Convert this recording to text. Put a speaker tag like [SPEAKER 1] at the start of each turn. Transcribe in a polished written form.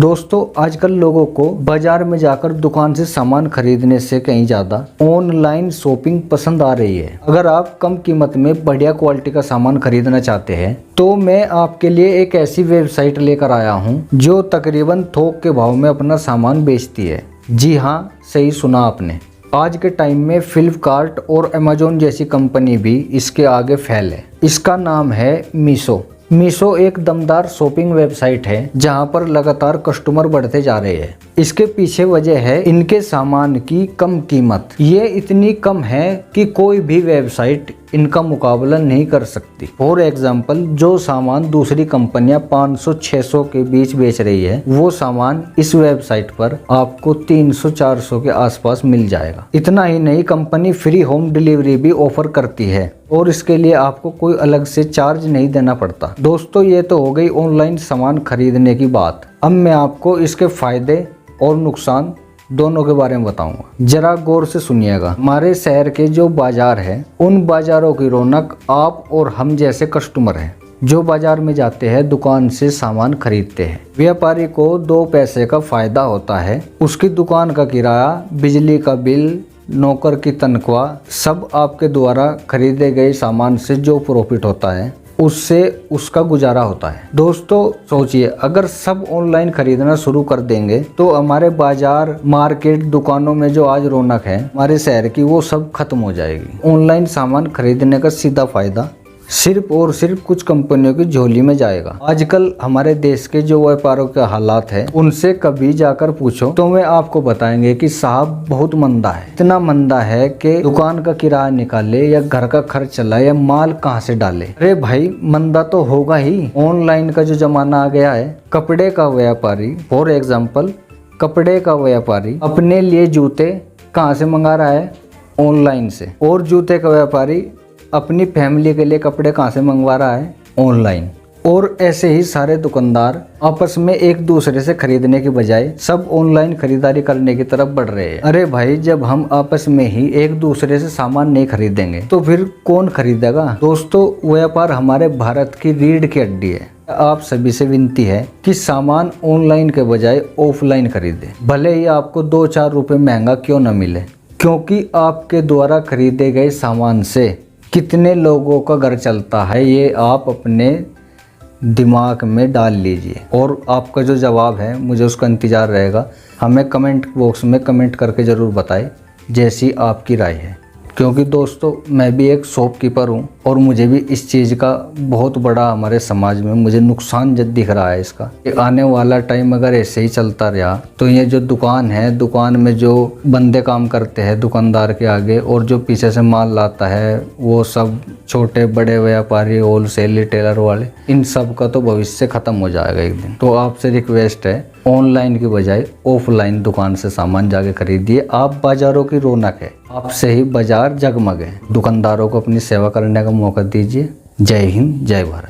[SPEAKER 1] दोस्तों आजकल लोगों को बाजार में जाकर दुकान से सामान खरीदने से कहीं ज़्यादा ऑनलाइन शॉपिंग पसंद आ रही है। अगर आप कम कीमत में बढ़िया क्वालिटी का सामान खरीदना चाहते हैं तो मैं आपके लिए एक ऐसी वेबसाइट लेकर आया हूं जो तकरीबन थोक के भाव में अपना सामान बेचती है। जी हाँ, सही सुना आपने। आज के टाइम में फ्लिपकार्ट और अमेजोन जैसी कंपनी भी इसके आगे फैल है। इसका नाम है मीशो। मीशो एक दमदार शॉपिंग वेबसाइट है जहां पर लगातार कस्टमर बढ़ते जा रहे हैं। इसके पीछे वजह है इनके सामान की कम कीमत। ये इतनी कम है कि कोई भी वेबसाइट इनका मुकाबला नहीं कर सकती। फॉर एग्जाम्पल, जो सामान दूसरी कंपनियां 500-600 के बीच बेच रही है वो सामान इस वेबसाइट पर आपको 300-400 के आसपास मिल जाएगा। इतना ही नहीं, कंपनी फ्री होम डिलीवरी भी ऑफर करती है और इसके लिए आपको कोई अलग से चार्ज नहीं देना पड़ता। दोस्तों, ये तो हो गई ऑनलाइन सामान खरीदने की बात। अब मैं आपको इसके फायदे और नुकसान दोनों के बारे में बताऊंगा। जरा गौर से सुनिएगा। हमारे शहर के जो बाजार है उन बाजारों की रौनक आप और हम जैसे कस्टमर हैं जो बाजार में जाते हैं, दुकान से सामान खरीदते हैं। व्यापारी को 2 पैसे का फायदा होता है। उसकी दुकान का किराया, बिजली का बिल, नौकर की तनख्वाह, सब आपके द्वारा खरीदे गए सामान से जो प्रॉफिट होता है उससे उसका गुजारा होता है। दोस्तों सोचिए, अगर सब ऑनलाइन खरीदना शुरू कर देंगे तो हमारे बाजार, मार्केट, दुकानों में जो आज रौनक है हमारे शहर की, वो सब खत्म हो जाएगी। ऑनलाइन सामान खरीदने का सीधा फायदा सिर्फ और सिर्फ कुछ कंपनियों की झोली में जाएगा। आजकल हमारे देश के जो व्यापारों के हालात है उनसे कभी जाकर पूछो तो वे आपको बताएंगे कि साहब बहुत मंदा है। इतना मंदा है कि दुकान का किराया निकाले या घर का खर्च चलाए या माल कहाँ से डाले। अरे भाई, मंदा तो होगा ही। ऑनलाइन का जो जमाना आ गया है, कपड़े का व्यापारी, फॉर एग्जाम्पल कपड़े का व्यापारी अपने लिए जूते कहाँ से मंगा रहा है? ऑनलाइन से। और जूते का व्यापारी अपनी फैमिली के लिए कपड़े कहाँ से मंगवा रहा है? ऑनलाइन। और ऐसे ही सारे दुकानदार आपस में एक दूसरे से खरीदने की बजाय सब ऑनलाइन खरीदारी करने की तरफ बढ़ रहे हैं। अरे भाई, जब हम आपस में ही एक दूसरे से सामान नहीं खरीदेंगे तो फिर कौन खरीदेगा? दोस्तों, व्यापार हमारे भारत की रीढ़ की हड्डी है। आप सभी से विनती है कि सामान ऑनलाइन के बजाय ऑफलाइन खरीदें, भले ही आपको 2-4 रुपए महंगा क्यों न मिले, क्योंकि आपके द्वारा खरीदे गए सामान से कितने लोगों का घर चलता है ये आप अपने दिमाग में डाल लीजिए। और आपका जो जवाब है मुझे उसका इंतज़ार रहेगा। हमें कमेंट बॉक्स में कमेंट करके ज़रूर बताएं जैसी आपकी राय है, क्योंकि दोस्तों मैं भी एक शॉपकीपर हूँ और मुझे भी इस चीज़ का बहुत बड़ा हमारे समाज में मुझे नुकसान जब दिख रहा है इसका। कि आने वाला टाइम अगर ऐसे ही चलता रहा तो ये जो दुकान है, दुकान में जो बंदे काम करते हैं दुकानदार के आगे और जो पीछे से माल लाता है, वो सब छोटे बड़े व्यापारी, होलसेल रिटेलर वाले, इन सब का तो भविष्य खत्म हो जाएगा एक दिन। तो आपसे रिक्वेस्ट है, ऑनलाइन की बजाय ऑफलाइन दुकान से सामान जाके खरीदिए। आप बाजारों की रौनक है, आपसे ही बाजार जगमग है। दुकानदारों को अपनी सेवा करने का मौका दीजिए। जय हिंद, जय भारत।